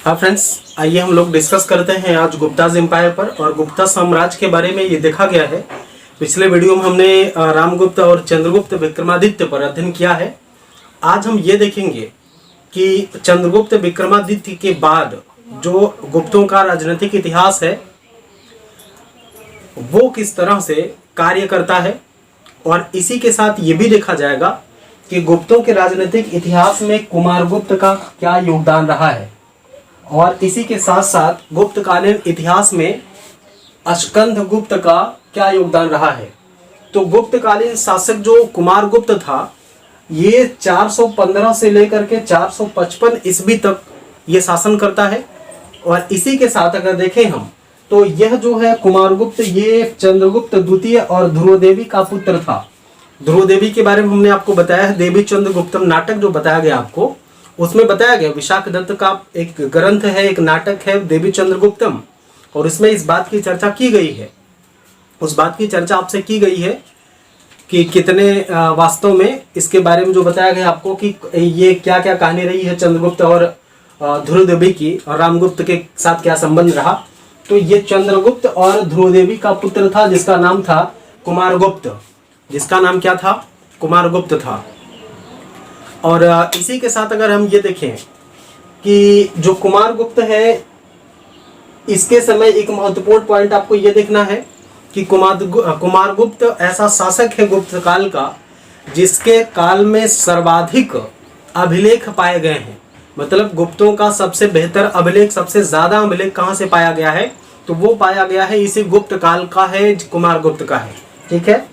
हाँ फ्रेंड्स, आइए हम लोग डिस्कस करते हैं आज गुप्ताज एम्पायर पर। और गुप्ता साम्राज्य के बारे में ये देखा गया है। पिछले वीडियो में हमने रामगुप्त और चंद्रगुप्त विक्रमादित्य पर अध्ययन किया है। आज हम ये देखेंगे कि चंद्रगुप्त विक्रमादित्य के बाद जो गुप्तों का राजनीतिक इतिहास है वो किस तरह से कार्य करता है, और इसी के साथ ये भी देखा जाएगा कि गुप्तों के राजनीतिक इतिहास में कुमारगुप्त का क्या योगदान रहा है, और इसी के साथ साथ गुप्तकालीन इतिहास में स्कंदगुप्त का क्या योगदान रहा है। तो गुप्तकालीन शासक जो कुमारगुप्त था, ये 415 से लेकर के 455 ईस्वी तक ये शासन करता है। और इसी के साथ अगर देखें हम तो यह जो है कुमारगुप्त, ये चंद्रगुप्त द्वितीय और ध्रुवदेवी का पुत्र था। ध्रुवदेवी के बारे में हमने आपको बताया है, देवी चंद्रगुप्तम नाटक जो बताया गया आपको, उसमें बताया गया विशाख दत्त का एक ग्रंथ है, एक नाटक है देवी चंद्रगुप्तम, और इसमें इस बात की चर्चा की गई है, उस बात की चर्चा आपसे की गई है कि कितने वास्तव में इसके बारे में जो बताया गया आपको कि ये क्या क्या कहानी रही है चंद्रगुप्त और ध्रुवदेवी की, और रामगुप्त के साथ क्या संबंध रहा। तो ये चंद्रगुप्त और ध्रुवदेवी का पुत्र था जिसका नाम था कुमारगुप्त, जिसका नाम क्या था, कुमारगुप्त था। और इसी के साथ अगर हम ये देखें कि जो कुमारगुप्त है, इसके समय एक महत्वपूर्ण पॉइंट आपको ये देखना है कि कुमारगुप्त ऐसा शासक है गुप्त काल का जिसके काल में सर्वाधिक अभिलेख पाए गए हैं। मतलब गुप्तों का सबसे बेहतर अभिलेख, सबसे ज्यादा अभिलेख कहाँ से पाया गया है, तो वो पाया गया है इसी गुप्त काल का है, कुमारगुप्त का है। ठीक है,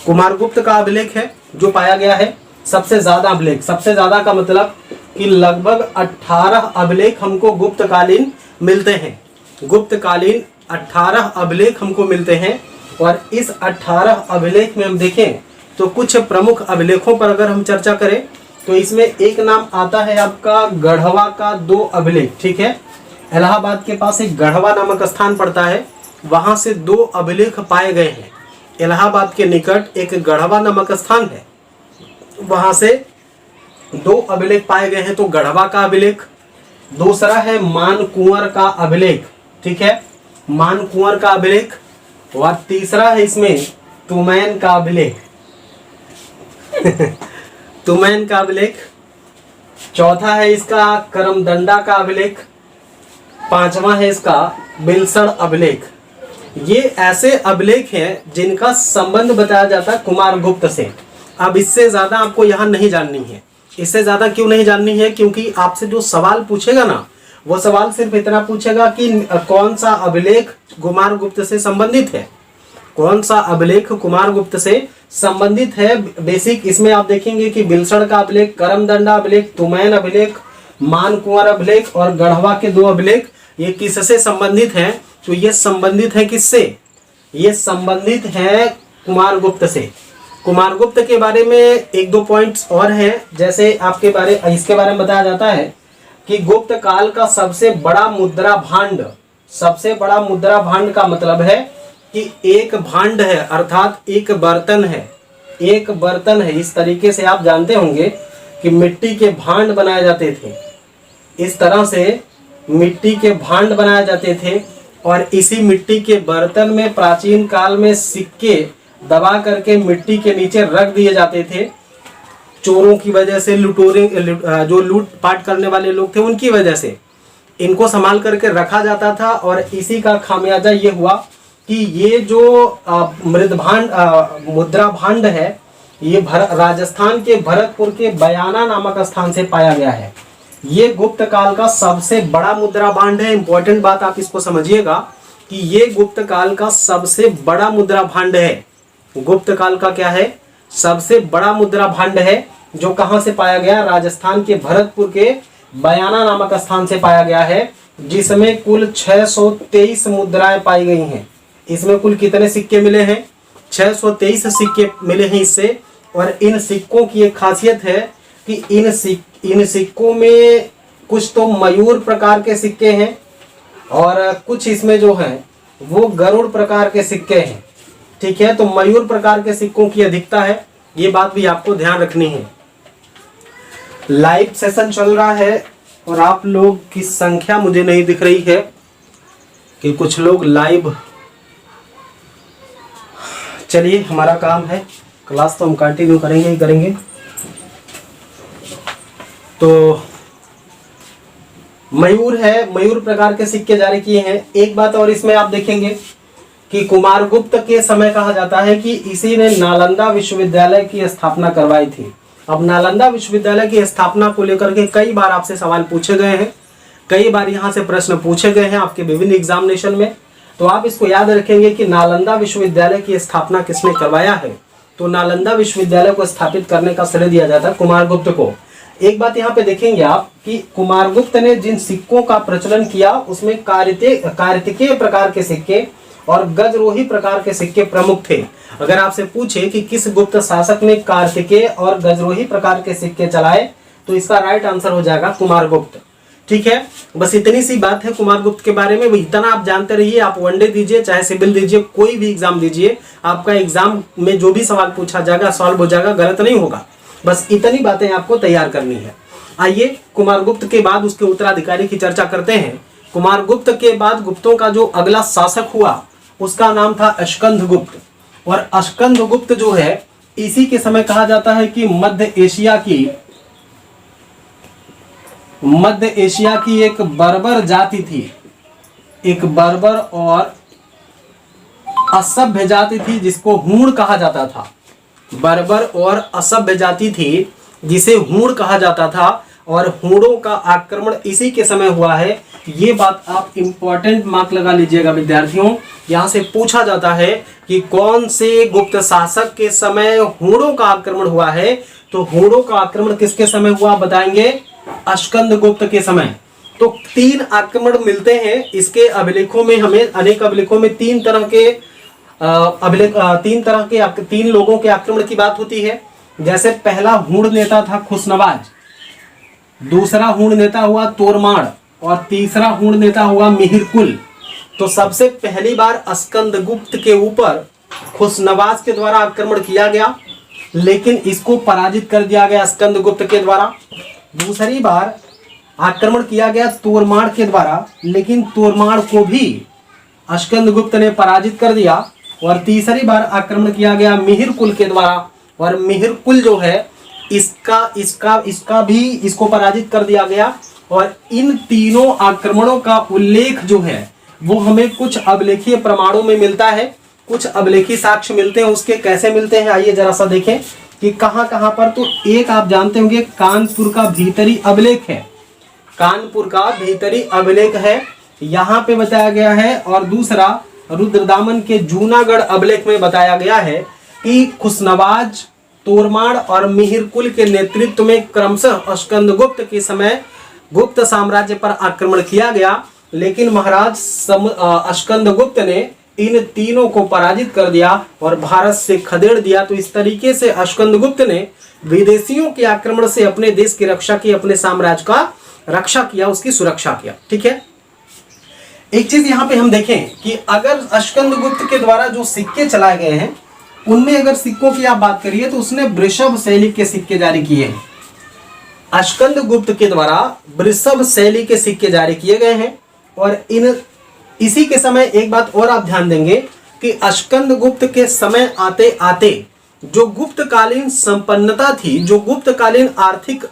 कुमारगुप्त का अभिलेख है जो पाया गया है सबसे ज्यादा अभिलेख। सबसे ज्यादा का मतलब कि लगभग 18 अभिलेख हमको गुप्तकालीन मिलते हैं। गुप्तकालीन 18 अभिलेख हमको मिलते हैं। और इस 18 अभिलेख में हम देखें तो कुछ प्रमुख अभिलेखों पर अगर हम चर्चा करें तो इसमें एक नाम आता है आपका गढ़वा का 2 अभिलेख। ठीक है, इलाहाबाद के पास एक गढ़वा नामक स्थान पड़ता है, वहां से 2 अभिलेख पाए गए हैं। इलाहाबाद के निकट एक गढ़वा नामक स्थान है, वहां से 2 अभिलेख पाए गए हैं। तो गढ़वा का अभिलेख, दूसरा है मानकुंवर का अभिलेख। ठीक है, मानकुंवर का अभिलेख, और तीसरा है इसमें तुमैन का अभिलेख तुमैन का अभिलेख। चौथा है इसका करमदंडा का अभिलेख। 5वां है इसका बिलसड़ अभिलेख। ये ऐसे अभिलेख हैं जिनका संबंध बताया जाता है कुमारगुप्त से। अब इससे ज्यादा आपको यहाँ नहीं जाननी है। इससे ज्यादा क्यों नहीं जाननी है, क्योंकि आपसे जो सवाल पूछेगा ना, वो सवाल सिर्फ इतना पूछेगा कि कौन सा अभिलेख कुमारगुप्त से संबंधित है, कौन सा अभिलेख कुमारगुप्त से संबंधित है। बेसिक इसमें आप देखेंगे कि बिलसड़ का अभिलेख, करमदंडा अभिलेख, तुमैन अभिलेख, मानकुंवर अभिलेख और गढ़वा के 2 अभिलेख, ये किससे संबंधित हैं, तो ये संबंधित है किससे, ये संबंधित है कुमारगुप्त से। कुमारगुप्त के बारे में 1-2 पॉइंट्स और हैं। जैसे इसके बारे में बताया जाता है कि गुप्त काल का सबसे बड़ा मुद्रा भांड, सबसे बड़ा मुद्रा भांड का मतलब है कि एक भांड है, अर्थात एक बर्तन है, एक बर्तन है। इस तरीके से आप जानते होंगे कि मिट्टी के भांड बनाए जाते थे, इस तरह से मिट्टी के भांड बनाए जाते थे। और इसी मिट्टी के बर्तन में प्राचीन काल में सिक्के दबा करके मिट्टी के नीचे रख दिए जाते थे। चोरों की वजह से, जो लूट पाट करने वाले लोग थे उनकी वजह से इनको संभाल करके रखा जाता था। और इसी का खामियाजा ये हुआ कि ये जो मुद्रा भांड है, ये राजस्थान के भरतपुर के बयाना नामक स्थान से पाया गया है। ये गुप्त काल का सबसे बड़ा मुद्रा भांड है। इंपॉर्टेंट बात आप इसको समझिएगा कि ये गुप्त काल का सबसे बड़ा मुद्रा भांड है। गुप्त काल का क्या है, सबसे बड़ा मुद्रा भांड है, जो कहां से पाया गया, राजस्थान के भरतपुर के बयाना नामक स्थान से पाया गया है, जिसमें कुल 623 मुद्राएं पाई गई हैं। इसमें कुल कितने सिक्के मिले हैं, 623 सिक्के मिले हैं इससे। और इन सिक्कों की एक खासियत है कि इन सिक्कों में कुछ तो मयूर प्रकार के सिक्के हैं और कुछ इसमें जो है वो गरुड़ प्रकार के सिक्के हैं। ठीक है, तो मयूर प्रकार के सिक्कों की अधिकता है, ये बात भी आपको ध्यान रखनी है। लाइव सेशन चल रहा है और आप लोग की संख्या मुझे नहीं दिख रही है कि कुछ लोग लाइव। चलिए, हमारा काम है, क्लास तो हम कंटिन्यू करेंगे ही करेंगे। तो मयूर है, मयूर प्रकार के सिक्के जारी किए हैं। एक बात और इसमें आप देखेंगे कि कुमारगुप्त के समय कहा जाता है कि इसी ने नालंदा विश्वविद्यालय की स्थापना करवाई थी। अब नालंदा विश्वविद्यालय की स्थापना को लेकर के कई बार आपसे सवाल पूछे गए हैं, कई बार यहाँ से प्रश्न पूछे गए हैं आपके विभिन्न एग्जामिनेशन में। तो आप इसको याद रखेंगे कि नालंदा विश्वविद्यालय की स्थापना किसने करवाया है। तो नालंदा विश्वविद्यालय को स्थापित करने का श्रेय दिया जाता है कुमारगुप्त को। एक बात यहाँ पे देखेंगे आप कि कुमारगुप्त ने जिन सिक्कों का प्रचलन किया उसमें कार्तिकेय प्रकार के सिक्के और गजरोही प्रकार के सिक्के प्रमुख थे। अगर आपसे पूछे कि किस गुप्त शासक ने कार्तिकेय और गजरोही प्रकार के सिक्के चलाए, तो इसका राइट आंसर हो जाएगा कुमारगुप्त। ठीक है, बस इतनी सी बात है कुमारगुप्त के बारे में। इतना आप जानते रहिए। आप वनडे दीजिए, चाहे सिविल दीजिए, कोई भी एग्जाम दीजिए, आपका एग्जाम में जो भी सवाल पूछा जाएगा सॉल्व हो जाएगा, गलत नहीं होगा। बस इतनी बातें आपको तैयार करनी है। आइए, कुमारगुप्त के बाद उसके उत्तराधिकारी की चर्चा करते हैं। कुमारगुप्त के बाद गुप्तों का जो अगला शासक हुआ उसका नाम था अस्कंदगुप्त। और अस्कंदगुप्त जो है, इसी के समय कहा जाता है कि मध्य एशिया की एक बर्बर जाति थी, एक बर्बर और असभ्य जाति थी जिसको हूण कहा जाता था। बर्बर और असभ्य जाति थी जिसे हूण कहा जाता था, और हूणों का आक्रमण इसी के समय हुआ है। ये बात आप इंपॉर्टेंट मार्क लगा लीजिएगा विद्यार्थियों। यहाँ से पूछा जाता है कि कौन से गुप्त शासक के समय हूणों का आक्रमण हुआ है। तो हूणों का आक्रमण किसके समय हुआ बताएंगे? अस्कंदगुप्त के समय। तो 3 आक्रमण मिलते हैं इसके अभिलेखों में। हमें अनेक अभिलेखों में 3 तरह के 3 लोगों के आक्रमण की बात होती है। जैसे पहला हूण नेता था खुशनवाज, दूसरा हूण नेता हुआ तोरमाड़ और तीसरा हूण नेता हुआ मिहिरकुल। तो सबसे पहली बार अस्कंदगुप्त के ऊपर खुशनवाज के द्वारा आक्रमण किया गया, लेकिन इसको पराजित कर दिया गया अस्कंदगुप्त के द्वारा। दूसरी बार आक्रमण किया गया तोरमाड़ के द्वारा, लेकिन तोरमाड़ को भी अस्कंदगुप्त ने पराजित कर दिया। और तीसरी बार आक्रमण किया गया मिहिरकुल के द्वारा, और मिहिरकुल जो है इसका भी इसको पराजित कर दिया गया। और इन तीनों आक्रमणों का उल्लेख जो है वो हमें कुछ अभिलेखीय प्रमाणों में मिलता है, कुछ अभिलेखीय साक्ष्य मिलते हैं। उसके कैसे मिलते हैं आइए जरा सा देखें कि कहां कहां पर। तो एक आप जानते होंगे कानपुर का भीतरी अभिलेख है, कानपुर का भीतरी अभिलेख है, यहाँ पे बताया गया है। और दूसरा रुद्रदामन के जूनागढ़ अभिलेख में बताया गया है कि खुशनवाज, तोरमाड़ और मिहिरकुल के नेतृत्व में क्रमशः अस्कंदगुप्त के समय गुप्त साम्राज्य पर आक्रमण किया गया, लेकिन महाराज अस्कंदगुप्त ने इन तीनों को पराजित कर दिया और भारत से खदेड़ दिया। तो इस तरीके से अस्कंदगुप्त ने विदेशियों के आक्रमण से अपने देश की रक्षा की, अपने साम्राज्य का रक्षा किया, उसकी सुरक्षा किया। ठीक है, एक चीज यहाँ पे हम देखें कि अगर अस्कंदगुप्त के द्वारा जो सिक्के चलाए गए हैं उनमें अगर सिक्कों की आप बात करिए तो उसने वृषभ शैली के सिक्के जारी किए हैं। अस्कंदगुप्त के द्वारा वृषभ शैली के सिक्के जारी किए गए हैं। और इसी के समय एक बात और आप ध्यान देंगे कि अस्कंदगुप्त के समय आते आते जो गुप्तकालीन संपन्नता थी, जो गुप्तकालीन आर्थिक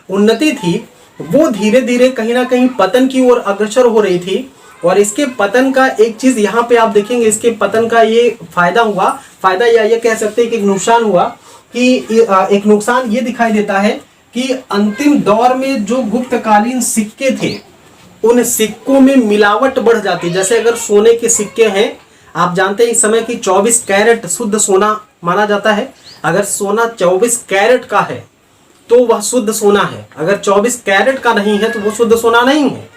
उन्नति थी, वो धीरे धीरे कहीं ना कहीं पतन की ओर अग्रसर हो रही थी। और इसके पतन का एक चीज यहाँ पे आप देखेंगे, इसके पतन का ये फायदा हुआ, फायदा या ये कह सकते हैं कि एक नुकसान हुआ कि एक नुकसान ये दिखाई देता है कि अंतिम दौर में जो गुप्तकालीन सिक्के थे उन सिक्कों में मिलावट बढ़ जाती। जैसे अगर सोने के सिक्के हैं, आप जानते हैं इस समय की 24 कैरेट शुद्ध सोना माना जाता है। अगर सोना 24 कैरेट का है तो वह शुद्ध सोना है, अगर 24 कैरेट का नहीं है तो वो शुद्ध सोना नहीं है।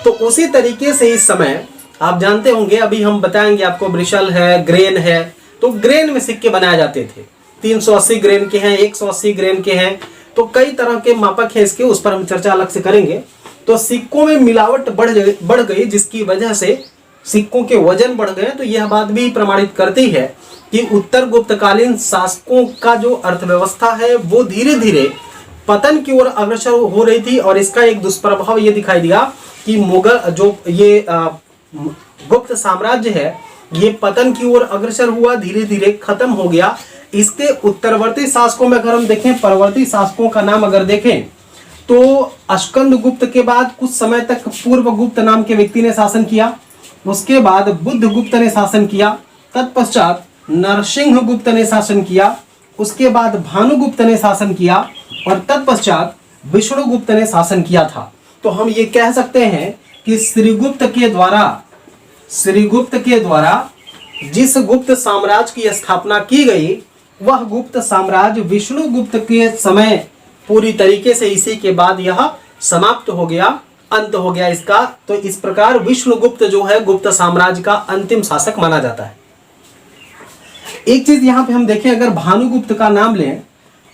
तो उसी तरीके से इस समय आप जानते होंगे, अभी हम बताएंगे आपको, ब्रिशल है, ग्रेन है। तो ग्रेन में सिक्के बनाए जाते थे, 380 ग्रेन के हैं, 180 ग्रेन के हैं, तो कई तरह के मापक हैं इसके, उस पर हम चर्चा अलग से करेंगे। तो सिक्कों में मिलावट बढ़ गई, जिसकी वजह से सिक्कों के वजन बढ़ गए। तो यह बात भी प्रमाणित करती है कि उत्तर गुप्तकालीन शासकों का जो अर्थव्यवस्था है वो धीरे धीरे पतन की ओर अग्रसर हो रही थी। और इसका एक दुष्प्रभाव ये दिखाई दिया कि मुगल जो ये गुप्त साम्राज्य है ये पतन की ओर अग्रसर हुआ, धीरे धीरे खत्म हो गया। इसके उत्तरवर्ती शासकों में अगर हम देखें, परवर्ती शासकों का नाम अगर देखें तो स्कंदगुप्त के बाद कुछ समय तक पूर्वगुप्त नाम के व्यक्ति ने शासन किया। उसके बाद बुद्धगुप्त ने शासन किया। तत्पश्चात नरसिंहगुप्त ने शासन किया। उसके बाद भानुगुप्त ने शासन किया और तत्पश्चात विष्णुगुप्त ने शासन किया था। तो हम ये कह सकते हैं कि श्रीगुप्त के द्वारा जिस गुप्त साम्राज्य की स्थापना की गई वह गुप्त साम्राज्य विष्णुगुप्त के समय पूरी तरीके से इसी के बाद यह समाप्त हो गया, अंत हो गया इसका। तो इस प्रकार विष्णुगुप्त जो है गुप्त साम्राज्य का अंतिम शासक माना जाता है। एक चीज यहां पे हम देखें, अगर भानुगुप्त का नाम लें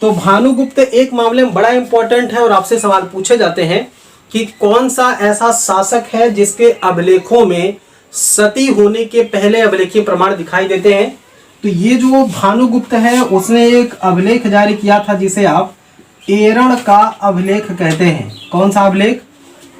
तो भानुगुप्त एक मामले में बड़ा इंपॉर्टेंट है और आपसे सवाल पूछे जाते हैं कि कौन सा ऐसा शासक है जिसके अभिलेखों में सती होने के पहले अभिलेखीय प्रमाण दिखाई देते हैं। तो ये जो भानुगुप्त है उसने एक अभिलेख जारी किया था जिसे आप एरण का अभिलेख कहते हैं। कौन सा अभिलेख?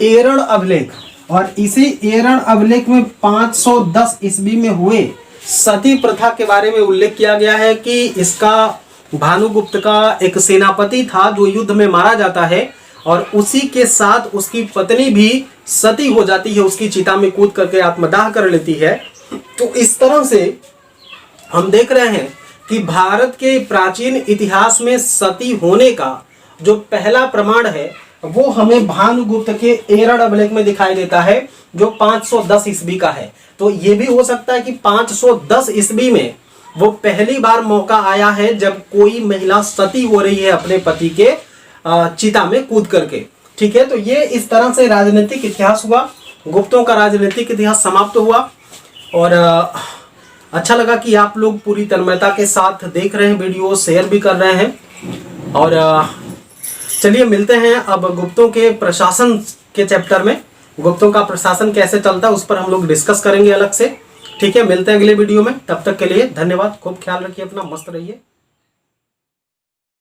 एरण अभिलेख। और इसी एरण अभिलेख में 510 ईस्वी में हुए सती प्रथा के बारे में उल्लेख किया गया है कि इसका भानुगुप्त का एक सेनापति था जो युद्ध में मारा जाता है और उसी के साथ उसकी पत्नी भी सती हो जाती है, उसकी चिता में कूद करके आत्मदाह कर लेती है। तो इस तरह से हम देख रहे हैं कि भारत के प्राचीन इतिहास में सती होने का जो पहला प्रमाण है वो हमें भानुगुप्त के एरण अभिलेख में दिखाई देता है जो 510 ईस्वी का है। तो ये भी हो सकता है कि 510 ईस्वी में वो पहली बार मौका आया है जब कोई महिला सती हो रही है अपने पति के चिता में कूद करके। ठीक है, तो ये इस तरह से राजनीतिक इतिहास हुआ, गुप्तों का राजनीतिक इतिहास समाप्त हुआ। और अच्छा लगा कि आप लोग पूरी तन्मयता के साथ देख रहे हैं, वीडियो शेयर भी कर रहे हैं। और चलिए मिलते हैं अब गुप्तों के प्रशासन के चैप्टर में। गुप्तों का प्रशासन कैसे चलता है उस पर हम लोग डिस्कस करेंगे अलग से। ठीक है, मिलते हैं अगले वीडियो में। तब तक के लिए धन्यवाद, खूब ख्याल रखिए अपना, मस्त रहिए।